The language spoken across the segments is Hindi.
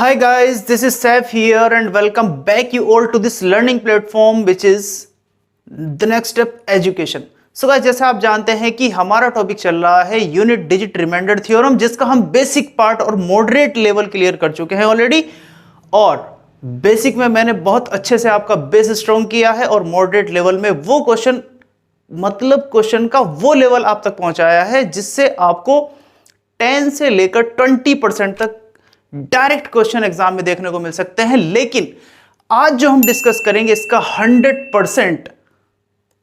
Hi guys, this is Saif here and welcome back you all to this learning platform which is the next step education. So guys, जैसा आप जानते हैं कि हमारा टॉपिक चल रहा है यूनिट डिजिट रिमाइंडर थ्योरम, जिसका हम बेसिक पार्ट और मॉडरेट लेवल क्लियर कर चुके हैं ऑलरेडी। और बेसिक में मैंने बहुत अच्छे से आपका बेस स्ट्रॉन्ग किया है और मॉडरेट लेवल में वो क्वेश्चन मतलब क्वेश्चन का वो लेवल आप तक पहुंचाया है जिससे आपको 10 से लेकर 20% तक डायरेक्ट क्वेश्चन एग्जाम में देखने को मिल सकते हैं। लेकिन आज जो हम डिस्कस करेंगे इसका 100%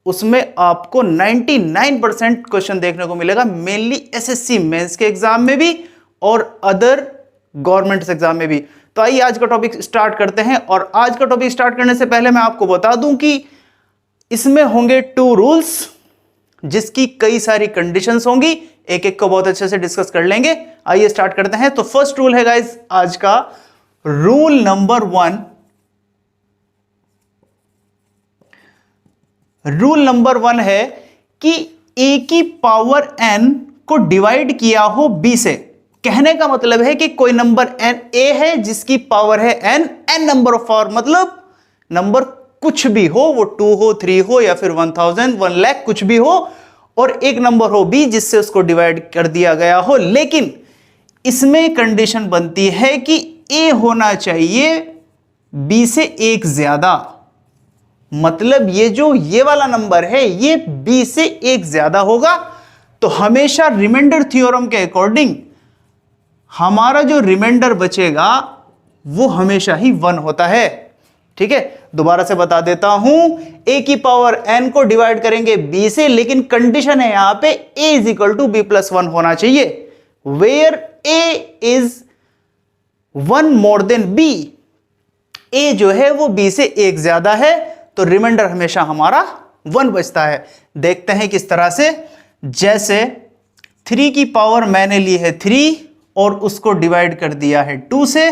उसमें आपको 99% क्वेश्चन देखने को मिलेगा, मेनली एसएससी मेंस के एग्जाम में भी और अदर गवर्नमेंट एग्जाम में भी। तो आइए आज का टॉपिक स्टार्ट करते हैं। और आज का टॉपिक स्टार्ट करने से पहले मैं आपको बता दूं कि इसमें होंगे 2 रूल्स जिसकी कई सारी कंडीशंस होंगी, एक एक को बहुत अच्छे से डिस्कस कर लेंगे। आइए स्टार्ट करते हैं। तो फर्स्ट रूल है गाइस आज का, रूल नंबर 1। रूल नंबर 1 है कि a की पावर n को डिवाइड किया हो b से। कहने का मतलब है कि कोई नंबर n a है जिसकी पावर है n नंबर ऑफ पावर, मतलब नंबर कुछ भी हो, वो 2 हो, 3 हो या फिर 1000, 1 लाख कुछ भी हो, और एक नंबर हो b जिससे उसको डिवाइड कर दिया गया हो। लेकिन इसमें कंडीशन बनती है कि a होना चाहिए b से एक ज्यादा, मतलब ये वाला नंबर है ये b से एक ज्यादा होगा। तो हमेशा रिमाइंडर थ्योरम के अकॉर्डिंग हमारा जो रिमाइंडर बचेगा वो हमेशा ही 1 होता है। ठीक है, दोबारा से बता देता हूं, a की पावर n को डिवाइड करेंगे b से, लेकिन कंडीशन है यहां पे a is equal to b plus 1 होना चाहिए, where a is 1 more than b। a जो है वो b से एक ज्यादा है, तो रिमाइंडर हमेशा हमारा 1 बचता है। देखते हैं किस तरह से। जैसे 3 की पावर मैंने ली है 3 और उसको डिवाइड कर दिया है 2 से,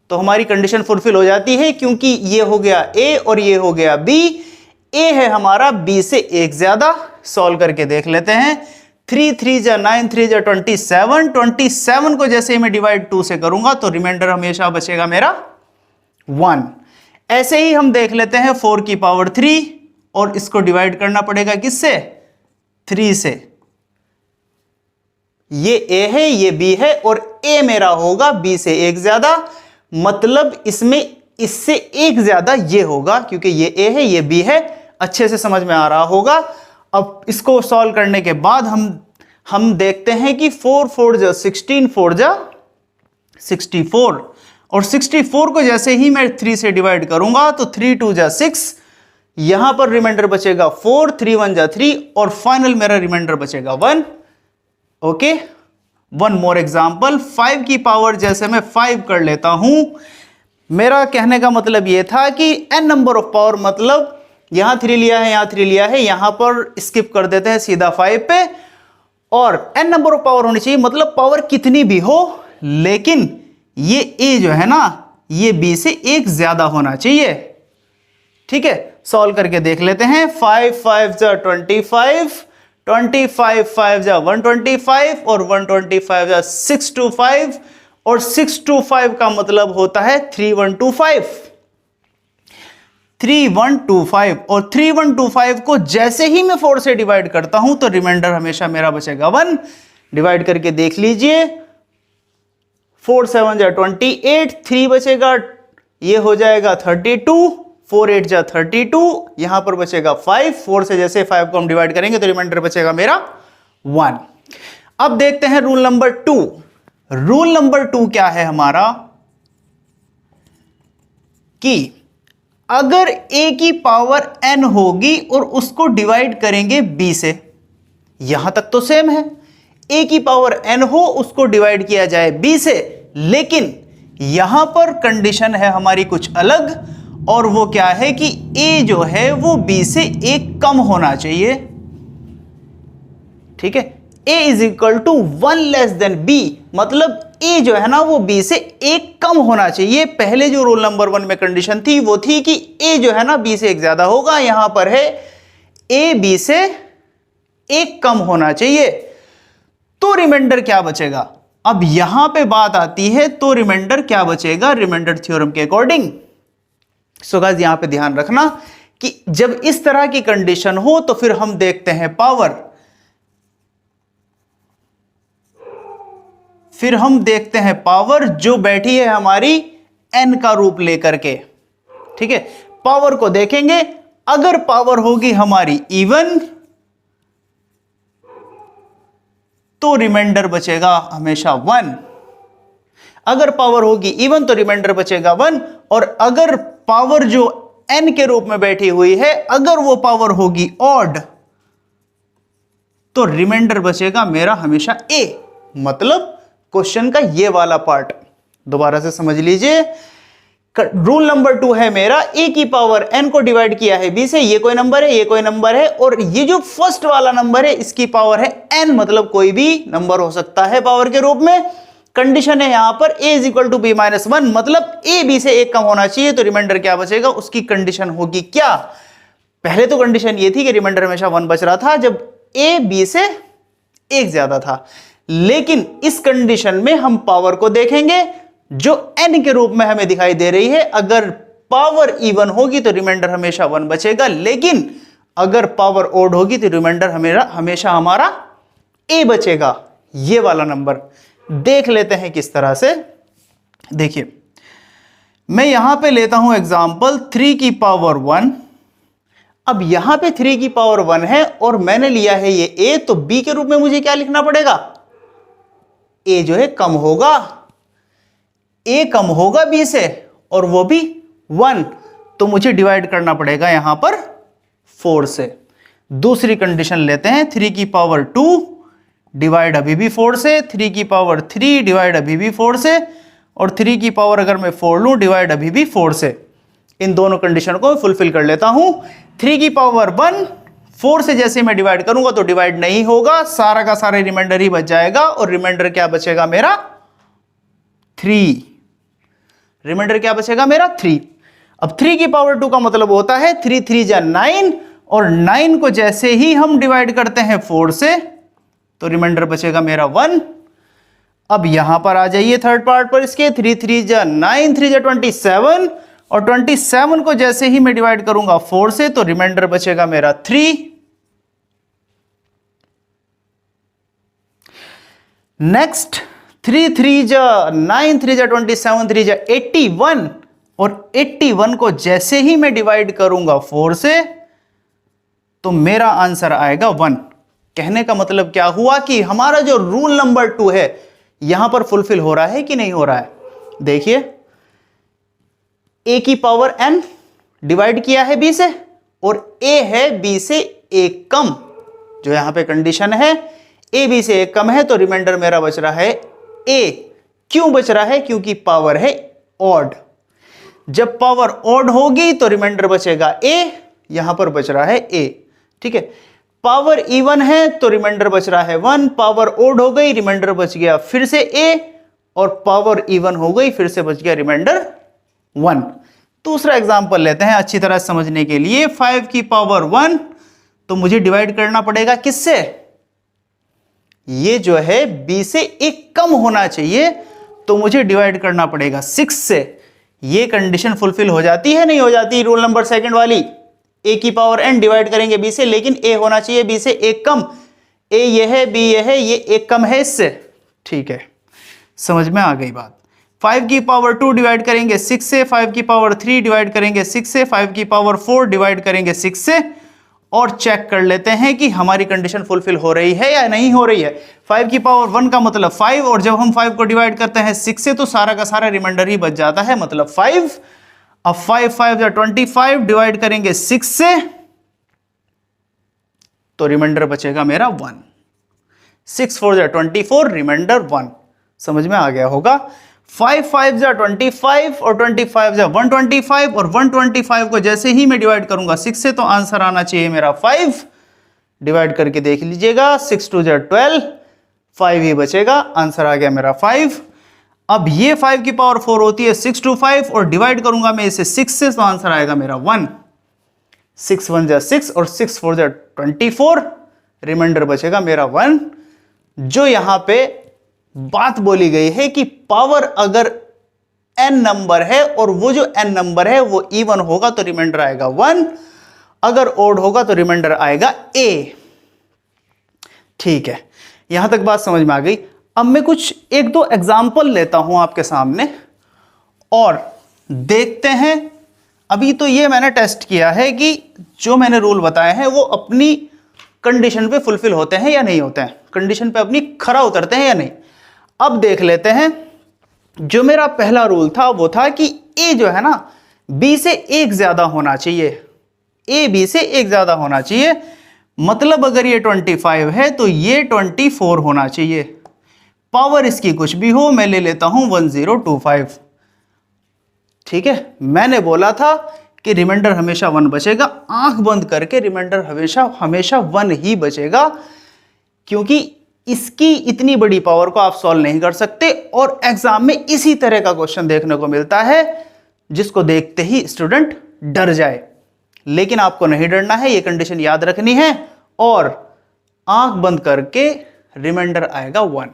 तो हमारी कंडीशन फुलफिल हो जाती है क्योंकि ये हो गया a और ये हो गया b। a है हमारा b से एक ज्यादा। सॉल्व करके देख लेते हैं। 3 3 जा 9, 3 जा 27, 27 को जैसे ही मैं डिवाइड 2 से करूंगा तो रिमाइंडर हमेशा बचेगा मेरा 1। ऐसे ही हम देख लेते हैं 4 की पावर 3 और इसको डिवाइड करना पड़ेगा किससे, 3 से। ये a है ये b है और a मेरा होगा b से एक ज्यादा, मतलब इसमें इससे एक ज्यादा ये होगा क्योंकि ये a है ये b है। अच्छे से समझ में आ रहा होगा। अब इसको सॉल्व करने के बाद हम देखते हैं कि 4 4 जा 16, 4 जा 64, और 64 को जैसे ही मैं 3 से डिवाइड करूंगा तो 3 2 जा 6, यहां पर रिमाइंडर बचेगा 4, 3 1 जा 3 और फाइनल मेरा रिमाइंडर बचेगा 1। Okay, one more example. 5 की पावर जैसे मैं 5 कर लेता हूं, मेरा कहने का मतलब यह था कि n नंबर ऑफ पावर, मतलब यहां 3 लिया है यहां 3 लिया है, यहां पर स्किप कर देते हैं सीधा 5 पे, और n नंबर ऑफ पावर होनी चाहिए, मतलब पावर कितनी भी हो, लेकिन ये a जो है ना ये b से एक ज्यादा होना चाहिए। ठीक है, सॉल्व करके देख लेते हैं। 5 5 जा 25, 25 5 जा 125 और 125 जा 625, और 625 का मतलब होता है 3125, 3125, और 3125 को जैसे ही मैं 4 से डिवाइड करता हूं तो रिमाइंडर हमेशा मेरा बचेगा 1। डिवाइड करके देख लीजिए, 4 7 जा 28, 3 बचेगा, ये हो जाएगा 32, 4 8 जा 32, यहां पर बचेगा 5, 4 से जैसे 5 को हम डिवाइड करेंगे तो रिमाइंडर बचेगा मेरा 1। अब देखते हैं रूल नंबर 2। रूल नंबर 2 क्या है हमारा, कि अगर a की पावर n होगी और उसको डिवाइड करेंगे b से, यहां तक तो सेम है, a की पावर n हो उसको डिवाइड किया जाए b से, लेकिन यहां पर कंडीशन है हमारी कुछ अलग, और वो क्या है कि a जो है वो b से एक कम होना चाहिए। ठीक है, a is equal to 1 less than b, मतलब a जो है ना वो b से एक कम होना चाहिए। पहले जो रूल नंबर 1 में कंडीशन थी वो थी कि a जो है ना b से एक ज्यादा होगा, यहां पर है a b से एक कम होना चाहिए। तो रिमाइंडर क्या बचेगा, अब यहां पे बात आती है तो रिमाइंडर क्या बचेगा रिमाइंडर थ्योरम के अकॉर्डिंग। सो गाइस यहां पे ध्यान रखना कि जब इस तरह की कंडीशन हो तो फिर हम देखते हैं पावर, फिर हम देखते हैं पावर जो बैठी है हमारी n का रूप लेकर के। ठीक है, पावर को देखेंगे, अगर पावर होगी हमारी इवन तो रिमाइंडर बचेगा हमेशा 1। अगर पावर होगी इवन तो रिमाइंडर बचेगा 1, और अगर पावर जो n के रूप में बैठी हुई है अगर वो पावर होगी ऑड तो रिमाइंडर बचेगा मेरा हमेशा a। मतलब क्वेश्चन का ये वाला पार्ट दोबारा से समझ लीजिए। रूल नंबर 2 है मेरा a की पावर n को डिवाइड किया है b से, ये कोई नंबर है, ये कोई नंबर है, और ये जो फर्स्ट वाला नंबर है इसकी पावर है n, मतलब कोई भी नंबर हो सकता है पावर के रूप में। कंडीशन है यहां पर a is equal to b minus 1, मतलब a b से एक कम होना चाहिए, तो रिमाइंडर क्या बचेगा, उसकी कंडीशन होगी क्या। पहले तो कंडीशन ये थी कि रिमाइंडर हमेशा 1 बच रहा था जब a b से एक ज्यादा था, लेकिन इस कंडीशन में हम पावर को देखेंगे जो n के रूप में हमें दिखाई दे रही है। अगर पावर इवन होगी तो रिमाइंडर हमेशा 1 बचेगा, लेकिन अगर पावर ओड होगी तो रिमाइंडर हमेशा हमारा a बचेगा, ये वाला नंबर। देख लेते हैं किस तरह से। देखिए मैं यहां पे लेता हूं एग्जांपल 3 की पावर 1। अब यहां पे 3 की पावर 1 है और मैंने लिया है ये a, तो b के रूप में मुझे क्या लिखना पड़ेगा, a जो है कम होगा, a कम होगा b से और वो भी 1, तो मुझे डिवाइड करना पड़ेगा यहां पर 4 से। दूसरी कंडीशन लेते हैं 3 की पावर 2 डिवाइड अभी भी 4 से, 3 की पावर 3 डिवाइड अभी भी 4 से, और 3 की पावर अगर मैं 4 लूं डिवाइड अभी भी 4 से। इन दोनों कंडीशन को फुलफिल कर लेता हूं। 3 की पावर 1 4 से जैसे मैं डिवाइड करूंगा तो डिवाइड नहीं होगा, सारा का सारा रिमाइंडर ही बच जाएगा, और रिमाइंडर क्या बचेगा मेरा 3। रिमाइंडर क्या बचेगा मेरा 3। अब 3 की पावर 2 का मतलब होता है 3 3 जा 9, और 9 को जैसे ही हम डिवाइड करते हैं 4 से तो रिमाइंडर बचेगा मेरा 1। अब यहां पर आ जाइए थर्ड पार्ट पर इसके, 3 3 जा 9, 3 जा 27, और 27 को जैसे ही मैं डिवाइड करूंगा 4 से तो रिमाइंडर बचेगा मेरा 3। नेक्स्ट 3 3 जा 9, 3 जा 27, 3 जा 81, और 81 को जैसे ही मैं डिवाइड करूंगा 4 से तो मेरा आंसर आएगा 1। कहने का मतलब क्या हुआ कि हमारा जो रूल नंबर 2 है यहां पर फुलफिल हो रहा है कि नहीं हो रहा है। देखिए a की पावर n डिवाइड किया है b से, और a है b से एक कम, जो यहां पे कंडीशन है a b से एक कम है, तो रिमाइंडर मेरा बच रहा है a। क्यों बच रहा है, क्योंकि पावर है ऑड। जब पावर ऑड होगी तो रिमाइंडर बचेगा a, यहां पर बच रहा है a। ठीक है, पावर इवन है तो रिमाइंडर बच रहा है 1, पावर ओड हो गई रिमाइंडर बच गया फिर से a, और पावर इवन हो गई फिर से बच गया रिमाइंडर 1। दूसरा एग्जांपल लेते हैं अच्छी तरह समझने के लिए। 5 की पावर 1 तो मुझे डिवाइड करना पड़ेगा किससे, ये जो है b से एक कम होना चाहिए, तो मुझे डिवाइड करना पड़ेगा 6 से। ये कंडीशन फुलफिल हो जाती है नहीं हो जाती, रूल नंबर सेकंड वाली। a की पावर n डिवाइड करेंगे b से, लेकिन a होना चाहिए b से एक कम। a ये है, b ये है, ये एक कम है इससे। ठीक है, समझ में आ गई बात। 5 की पावर 2 डिवाइड करेंगे 6 से, 5 की पावर 3 डिवाइड करेंगे 6 से, 5 की पावर 4 डिवाइड करेंगे 6 से, और चेक कर लेते हैं कि हमारी कंडीशन फुलफिल हो रही है या नहीं हो रही है। 5 की पावर 1 का मतलब 5, और जब हम 5 को डिवाइड करते हैं 6 से तो सारा का सारा रिमाइंडर ही बच जाता है, मतलब 5। अब 5 5 या 25 डिवाइड करेंगे 6 से तो रिमाइंडर बचेगा मेरा 1। 6 4 या 24, रिमाइंडर 1। समझ में आ गया होगा। 5 5 या 25 और 25 या 125, और 125 को जैसे ही मैं डिवाइड करूंगा 6 से तो आंसर आना चाहिए मेरा 5। डिवाइड करके देख लीजिएगा, 6 2 या 12, 5 ही बचेगा, आंसर आ गया मेरा 5। अब ये 5 की पावर 4 होती है 6 2 5, और डिवाइड करूंगा मैं इसे 6 से तो आंसर आएगा मेरा 1। 6 1 जा 6 और 6 4 जा 24, रिमाइंडर बचेगा मेरा 1, जो यहां पे बात बोली गई है कि पावर अगर n नंबर है और वो जो n नंबर है वो इवन होगा तो रिमाइंडर आएगा 1, अगर ओड होगा तो रिमाइंडर आएगा a। ठीक है, यहां तक बात समझ में आ गई। अब मैं कुछ एक दो एग्जाम्पल लेता हूं आपके सामने और देखते हैं। अभी तो ये मैंने टेस्ट किया है कि जो मैंने रूल बताए हैं वो अपनी कंडीशन पे फुलफिल होते हैं या नहीं होते हैं, कंडीशन पे अपनी खरा उतरते हैं या नहीं। अब देख लेते हैं। जो मेरा पहला रूल था वो था कि ए जो है ना बी से एक ज्यादा होना चाहिए, ए बी से एक ज्यादा होना चाहिए। मतलब अगर ये 25 है तो ये 24 होना चाहिए। पावर इसकी कुछ भी हो, मैं ले लेता हूं 1025। ठीक है, मैंने बोला था कि रिमाइंडर हमेशा 1 बचेगा, आंख बंद करके रिमाइंडर हमेशा 1 ही बचेगा, क्योंकि इसकी इतनी बड़ी पावर को आप सॉल्व नहीं कर सकते। और एग्जाम में इसी तरह का क्वेश्चन देखने को मिलता है जिसको देखते ही स्टूडेंट डर जाए, लेकिन आपको नहीं डरना है, ये कंडीशन याद रखनी है और आंख बंद करके रिमाइंडर आएगा 1।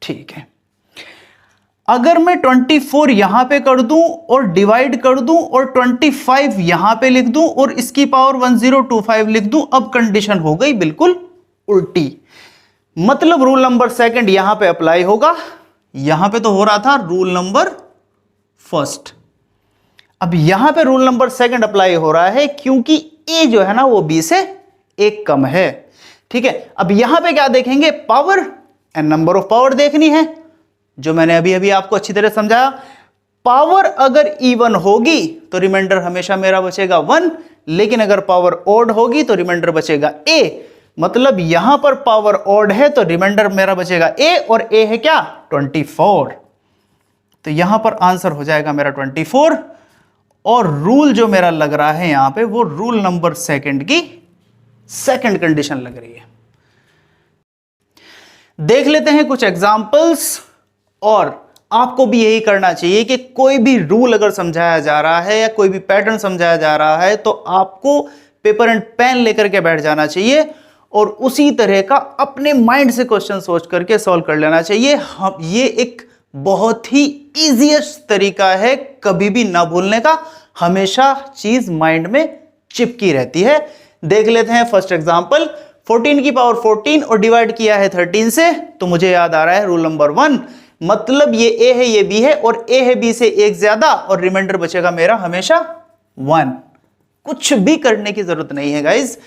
ठीक है, अगर मैं 24 यहां पे कर दूं और डिवाइड कर दूं और 25 यहां पे लिख दूं और इसकी पावर 1025 लिख दूं, अब कंडीशन हो गई बिल्कुल उल्टी। मतलब रूल नंबर सेकंड यहां पे अप्लाई होगा, यहां पे तो हो रहा था रूल नंबर फर्स्ट, अब यहां पे रूल नंबर सेकंड अप्लाई हो रहा है क्योंकि ए जो है ना वो बी से एक कम है। ठीक है, अब यहां पे क्या देखेंगे, power and number of power देखनी है, जो मैंने अभी अभी आपको अच्छी तरह समझाया। पावर अगर इवन होगी तो रिमाइंडर हमेशा मेरा बचेगा 1, लेकिन अगर पावर ओड होगी तो रिमाइंडर बचेगा a। मतलब यहां पर पावर ओड है तो रिमाइंडर मेरा बचेगा a, और a है क्या 24। तो यहां पर आंसर हो जाएगा मेरा 24। और रूल जो मेरा लग रहा है यहां पे वो रूल नंबर सेकंड की सेकंड कंडीशन लग रही है। देख लेते हैं कुछ एग्जांपल्स, और आपको भी यही करना चाहिए कि कोई भी रूल अगर समझाया जा रहा है या कोई भी पैटर्न समझाया जा रहा है तो आपको पेपर एंड पेन लेकर के बैठ जाना चाहिए और उसी तरह का अपने माइंड से क्वेश्चन सोच करके सॉल्व कर लेना चाहिए। हम ये एक बहुत ही इजीएस्ट तरीका है कभी भी ना भूलने का, हमेशा चीज माइंड में चिपकी रहती है। देख लेते हैं फर्स्ट एग्जांपल, 14 की पावर 14 और डिवाइड किया है 13 से, तो मुझे याद आ रहा है रूल नंबर 1। मतलब ये a है ये b है और a है b से एक ज्यादा और रिमाइंडर बचेगा मेरा हमेशा 1। कुछ भी करने की जरूरत नहीं है गाइज।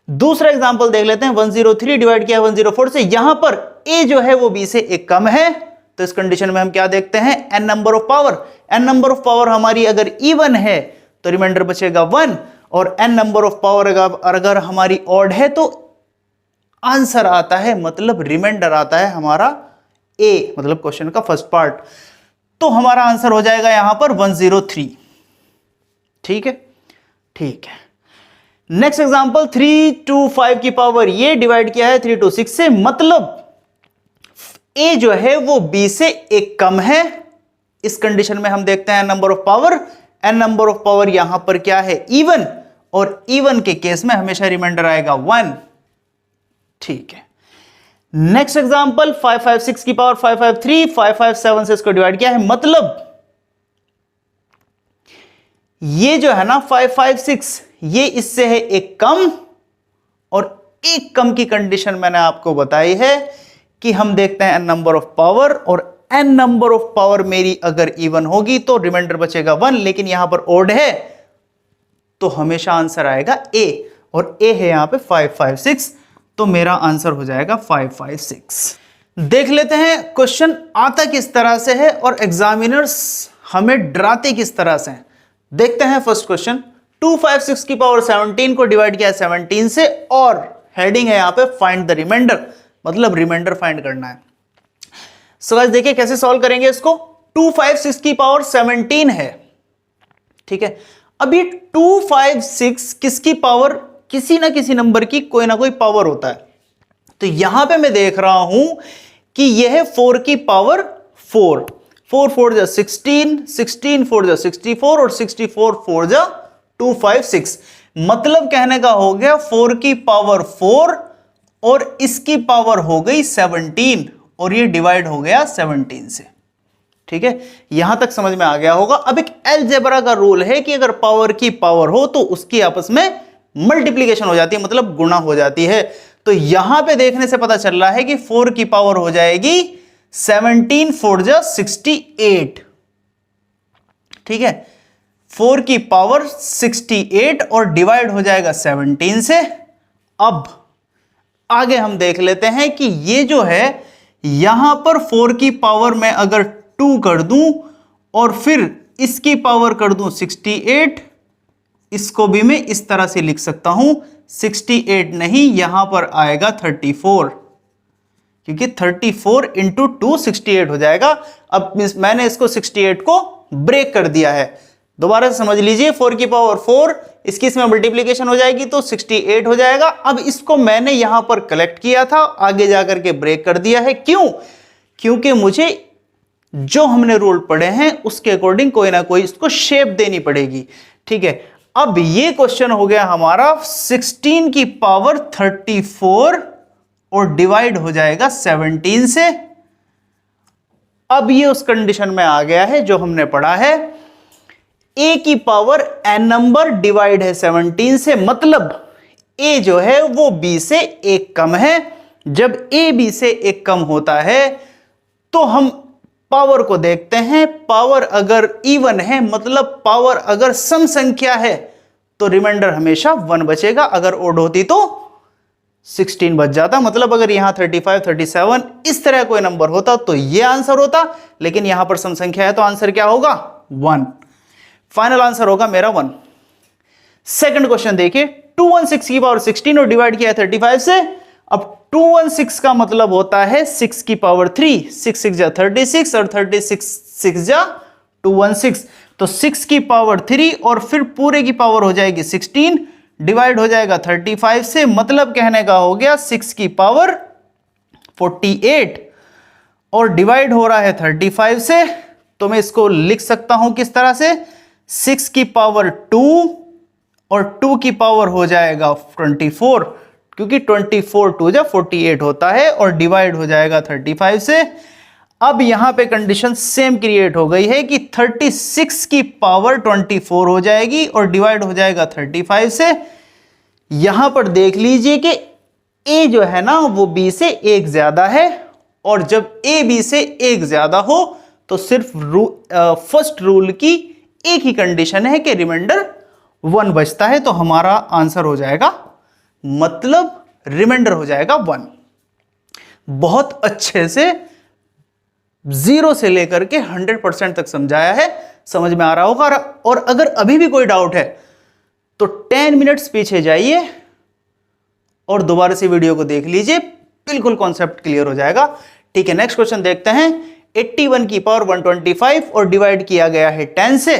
दूसरा एग्जांपल देख लेते हैं, 103 डिवाइड किया 104 से, यहां पर a जो है वो b से एक कम है, तो इस कंडीशन में हम क्या देखते हैं, n number of power. n number of power हमारी अगर इवन है तो रिमाइंडर बचेगा 1, और n नंबर ऑफ पावर अगर हमारी ऑड है तो आंसर आता है, मतलब रिमाइंडर आता है हमारा a, मतलब क्वेश्चन का फर्स्ट पार्ट। तो हमारा आंसर हो जाएगा यहां पर 103। ठीक है, ठीक है। नेक्स्ट एग्जांपल, 3 to 5 की पावर ये डिवाइड किया है 3 to 6 से, मतलब a जो है वो b से एक कम है। इस कंडीशन में हम देखते हैं number of power, n number of power यहां पर क्या है इवन, और इवन के केस में हमेशा रिमाइंडर आएगा 1। ठीक है। नेक्स्ट एग्जांपल, 556 की पावर 553, 557 से इसको डिवाइड किया है, मतलब ये जो है ना 556 ये इससे है एक कम, और एक कम की कंडीशन मैंने आपको बताई है कि हम देखते हैं n नंबर ऑफ पावर, और n नंबर ऑफ पावर मेरी अगर इवन होगी तो रिमाइंडर बचेगा 1, लेकिन यहां पर ओड है तो हमेशा आंसर आएगा a, और a है यहां पे 556, तो मेरा आंसर हो जाएगा 556। देख लेते हैं क्वेश्चन आता किस तरह से है और एग्जामिनर्स हमें डराते किस तरह से हैं। देखते हैं फर्स्ट क्वेश्चन, 256 की पावर 17 को डिवाइड किया 17 से, और हेडिंग है यहां पे फाइंड द रिमाइंडर, मतलब रिमाइंडर फाइंड करना है। सो गाइस देखिए कैसे सॉल्व करेंगे इसको। 256 की पावर 17 है, ठीक है। अभी 256 किसकी पावर, किसी ना किसी नंबर की कोई ना कोई पावर होता है। तो यहां पे मैं देख रहा हूं कि यह है 4 की पावर 4, 4 4 जा 16, 16 4 जा 64 और 64 4 जा 256। मतलब कहने का हो गया 4 की पावर 4 और इसकी पावर हो गई 17, और ये डिवाइड हो गया 17 से। ठीक है, यहां तक समझ में आ गया होगा। अब एक अलजेब्रा का रूल है कि अगर पावर की पावर हो तो उसकी आपस में मल्टीप्लीकेशन हो जाती है, मतलब गुणा हो जाती है। तो यहां पे देखने से पता चल रहा है कि 4 की पावर हो जाएगी 17 4 जा 68। ठीक है, 4 की पावर 68 और डिवाइड हो जाएगा 17 से। अब आगे हम देख लेते हैं कि ये जो है यहां पर 4 की पावर में अगर 2 कर दूं और फिर इसकी पावर कर दूं 68, इसको भी मैं इस तरह से लिख सकता हूं, 68 नहीं, यहां पर आएगा 34, क्योंकि 34 इंटू 2 68 हो जाएगा। अब मैंने इसको 68 को ब्रेक कर दिया है। दोबारा से समझ लीजिए, 4 की पावर 4, इसकी इसमें मल्टीप्लीकेशन हो जाएगी तो 68 हो जाएगा। अब इसको मैंने यहां पर कलेक्ट किया था, आगे जाकर के ब्रेक कर दिया है। क्यों? क्योंकि मुझे जो हमने रूल पढ़े हैं उसके अकॉर्डिंग कोई ना कोई इसको शेप देनी पड़ेगी। ठीक है, अब ये क्वेश्चन हो गया हमारा 16 की पावर 34 और डिवाइड हो जाएगा 17 से। अब ये उस कंडीशन में आ गया है जो हमने पढ़ा है, a की पावर n नंबर डिवाइड है 17 से, मतलब a जो है वो b से एक कम है। जब a b से एक कम होता है तो हम पावर को देखते हैं, पावर अगर इवन है, मतलब पावर अगर सम संख्या है तो रिमाइंडर हमेशा 1 बचेगा, अगर ओड होती तो 16 बच जाता। मतलब अगर यहां 35 37 इस तरह कोई नंबर होता तो ये आंसर होता, लेकिन यहां पर सम संख्या है तो आंसर क्या होगा? 1। फाइनल आंसर होगा मेरा 1। सेकंड क्वेश्चन देखिए, 216 की पावर 16 और डिवाइड किया 35 से। अब 216 का मतलब होता है 6 की पावर 3, 6 6 जा 36 और 36 6 जा 216, तो 6 की पावर 3 और फिर पूरे की पावर हो जाएगी 16, डिवाइड हो जाएगा 35 से, मतलब कहने का हो गया 6 की पावर 48 और डिवाइड हो रहा है 35 से। तो मैं इसको लिख सकता हूं किस तरह से, 6 की पावर 2 और 2 की पावर हो जाएगा 24, क्योंकि 24 2 जा 48 होता है और डिवाइड हो जाएगा 35 से। अब यहां पे कंडीशन सेम क्रिएट हो गई है कि 36 की पावर 24 हो जाएगी और डिवाइड हो जाएगा 35 से। यहां पर देख लीजिए कि a जो है ना वो b से एक ज्यादा है, और जब a b से एक ज्यादा हो तो सिर्फ फर्स्ट रूल की एक ही कंडीशन है कि रिमाइंडर 1 बचता है, तो हमारा आंसर हो जाएगा, मतलब रिमाइंडर हो जाएगा 1। बहुत अच्छे से 0 से लेकर के 100% तक समझाया है, समझ में आ रहा होगा। और अगर अभी भी कोई डाउट है तो 10 मिनट्स पीछे जाइए और दोबारा से वीडियो को देख लीजिए, बिल्कुल कॉन्सेप्ट क्लियर हो जाएगा। ठीक है, नेक्स्ट क्वेश्चन देखते हैं। 81 की पावर 125 और डिवाइड किया गया है 10 से।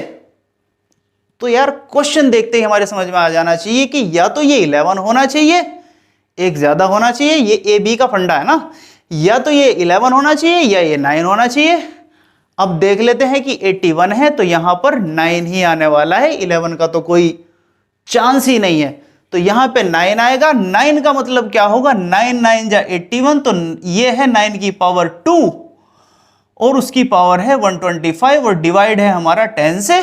तो यार क्वेश्चन देखते ही हमारे समझ में आ जाना चाहिए कि या तो ये 11 होना चाहिए, एक ज्यादा होना चाहिए, ये ए बी का फंडा है ना, या तो ये 11 होना चाहिए या ये 9 होना चाहिए। अब देख लेते हैं कि 81 है तो यहां पर 9 ही आने वाला है, 11 का तो कोई चांस ही नहीं है, तो यहां पे 9 आएगा। 9 का मतलब क्या होगा, 9 9 जा 81, तो ये है 9 की पावर 2 और उसकी पावर है 125 और डिवाइड है हमारा 10 से।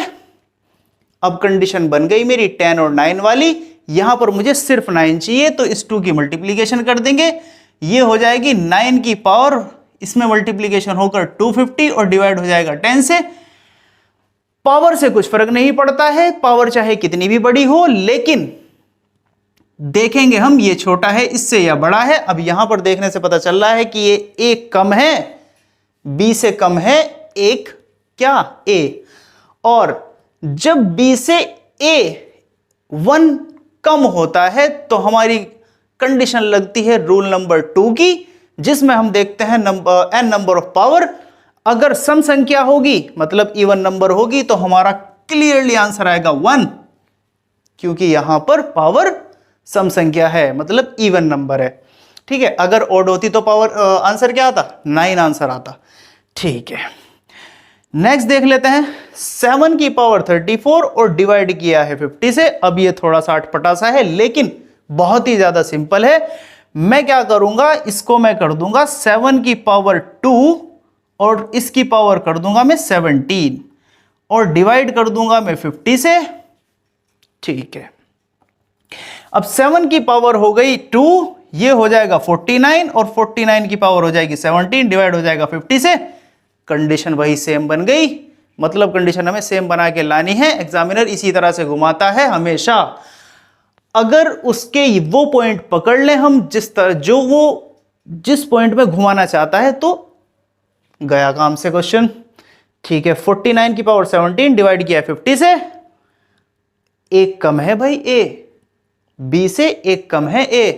अब कंडीशन बन गई मेरी 10 और 9 वाली, यहां पर मुझे सिर्फ 9 चाहिए, तो इस 2 की मल्टीप्लीकेशन कर देंगे, ये हो जाएगी 9 की पावर, इसमें मल्टीप्लीकेशन होकर 250 और डिवाइड हो जाएगा 10 से। पावर से कुछ फर्क नहीं पड़ता है, पावर चाहे कितनी भी बड़ी हो, लेकिन देखेंगे हम ये छोटा है इससे या बड़ा है। अब यहां पर देखने से पता चल रहा है कि ये एक कम है, b से कम है एक क्या, a, और जब b से a 1 कम होता है तो हमारी कंडीशन लगती है रूल नंबर 2 की, जिसमें हम देखते हैं n नंबर ऑफ पावर। अगर सम संख्या होगी मतलब इवन नंबर होगी तो हमारा क्लियरली आंसर आएगा 1, क्योंकि यहां पर पावर सम संख्या है, मतलब इवन नंबर है। ठीक है, अगर ऑड होती तो पावर आंसर क्या आता, 9 आंसर आता। ठीक है, नेक्स्ट देख लेते हैं। 7 की पावर 34 और डिवाइड किया है 50 से। अब ये थोड़ा सा अटपटा सा है लेकिन बहुत ही ज्यादा सिंपल है। मैं क्या करूंगा, इसको मैं कर दूंगा 7 की पावर 2 और इसकी पावर कर दूंगा मैं 17 और डिवाइड कर दूंगा मैं 50 से। ठीक है, अब 7 की पावर हो गई 2, ये हो जाएगा 49 और 49 की पावर हो जाएगी 17, डिवाइड हो जाएगा 50 से। कंडीशन वही सेम बन गई, मतलब कंडीशन हमें सेम बना के लानी है। एग्जामिनर इसी तरह से घुमाता है हमेशा। अगर उसके वो पॉइंट पकड़ ले हम जिस तरह जो वो जिस पॉइंट में घुमाना चाहता है तो गया काम से क्वेश्चन। ठीक है, 49 की पावर 17 डिवाइड किया 50 से, एक कम है भाई ए, बी से एक कम है ए।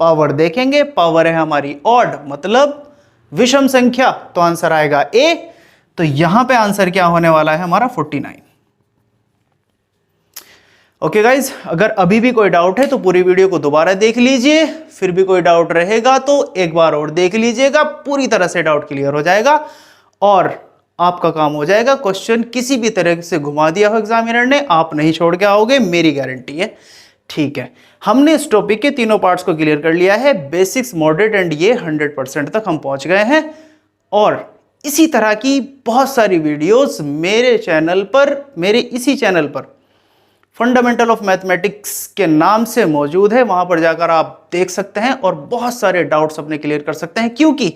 पावर देखेंगे, पावर है हमारी ऑड, मतलब विषम संख्या, तो आंसर आएगा ए। तो यहां पे आंसर क्या होने वाला है हमारा 49। ओके गाइज, अगर अभी भी कोई डाउट है तो पूरी वीडियो को दोबारा देख लीजिए, फिर भी कोई डाउट रहेगा तो एक बार और देख लीजिएगा, पूरी तरह से डाउट क्लियर हो जाएगा और आपका काम हो जाएगा। क्वेश्चन किसी भी तरह से घुमा दिया हो एग्जामिनर ने, आप नहीं छोड़ के आओगे, मेरी गारंटी है। ठीक है, हमने इस टॉपिक के तीनों पार्ट्स को क्लियर कर लिया है, बेसिक्स, मॉडरेट एंड ये 100% तक हम पहुंच गए हैं। और इसी तरह की बहुत सारी वीडियोस मेरे चैनल पर, मेरे इसी चैनल पर फंडामेंटल ऑफ मैथमेटिक्स के नाम से मौजूद है, वहां पर जाकर आप देख सकते हैं और बहुत सारे डाउट्स अपने क्लियर कर सकते हैं। क्योंकि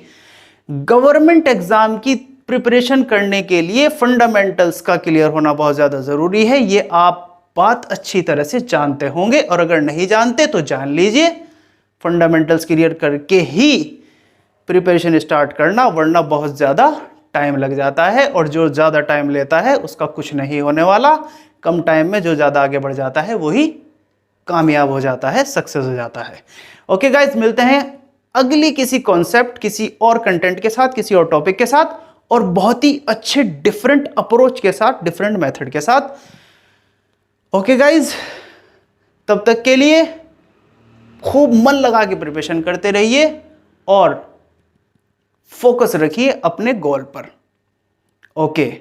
गवर्नमेंट एग्जाम की प्रिपरेशन करने के लिए फंडामेंटल्स का क्लियर होना बहुत ज्यादा जरूरी है, ये आप बात अच्छी तरह से जानते होंगे, और अगर नहीं जानते तो जान लीजिए। फंडामेंटल्स क्लियर करके ही प्रिपरेशन स्टार्ट करना, वरना बहुत ज़्यादा टाइम लग जाता है, और जो ज़्यादा टाइम लेता है उसका कुछ नहीं होने वाला। कम टाइम में जो ज़्यादा आगे बढ़ जाता है वही कामयाब हो जाता है, सक्सेस हो जाता है। ओके गाइज, मिलते हैं अगली किसी कॉन्सेप्ट, किसी और कंटेंट के साथ, किसी और टॉपिक के साथ, और बहुत ही अच्छे डिफरेंट अप्रोच के साथ, डिफरेंट मेथड के साथ। ओके गाइज, तब तक के लिए खूब मन लगा के प्रिपरेशन करते रहिए और फोकस रखिए अपने गोल पर। ओके,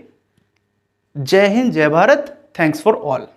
जय हिंद, जय भारत, थैंक्स फॉर ऑल।